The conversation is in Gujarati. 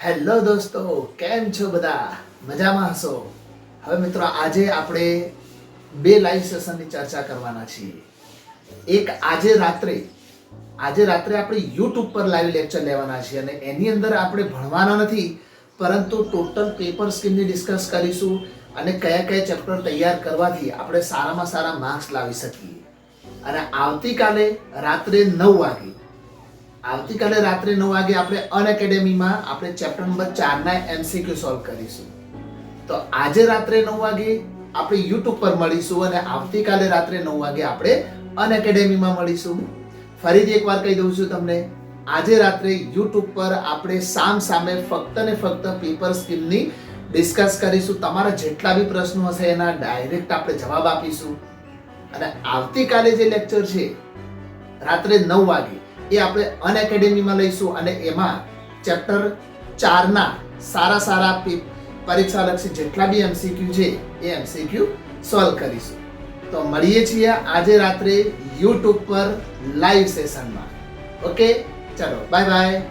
હેલો દોસ્તો, કેમ છો બધા? મજામાં હશો? હવે મિત્રો, આજે આપણે બે લાઈવ સેશનની ચર્ચા કરવાના છીએ. એક આજે રાત્રે આપણે YouTube પર લાઈવ લેક્ચર લેવાના છીએ અને એની અંદર આપણે ભણવાના નથી, પરંતુ ટોટલ પેપર સ્કીમની ડિસ્કસ કરીશું અને કયા કયા ચેપ્ટર તૈયાર કરવાથી આપણે સારામાં સારા માર્ક્સ લાવી શકીએ. અને આવતીકાલે રાત્રે 9 વાગે આપણે અનએકેડમીમાં આપણે ચેપ્ટર નંબર 4 ના એમસીક્યુ સોલ્વ કરીશું. તો આજે રાત્રે 9 વાગે આપણે YouTube પર મળીશું અને આવતીકાલે રાત્રે 9 વાગે આપણે અનએકેડમીમાં મળીશું. ફરીથી એકવાર કહી દઉં છું તમને, આજે રાત્રે YouTube પર આપણે સામે ફક્ત ને ફક્ત પેપર સ્કીમની ડિસ્કસ કરીશું. તમારા જેટલા બી પ્રશ્નો હશે એના ડાયરેક્ટ આપણે જવાબ આપીશું. અને આવતીકાલે જે લેક્ચર છે રાત્રે 9 વાગે એ આપણે અનએકેડમીમાં લઈશું અને એમાં ચેપ્ટર 4 ના સારા પરીક્ષાલક્ષી જેટલા બી એમસીક્યુ છે એ એમસીક્યુ સોલ્વ કરીશું. તો મળીએ છીએ આજે રાત્રે YouTube પર લાઈવ સેશનમાં. ઓકે, ચલો બાય બાય.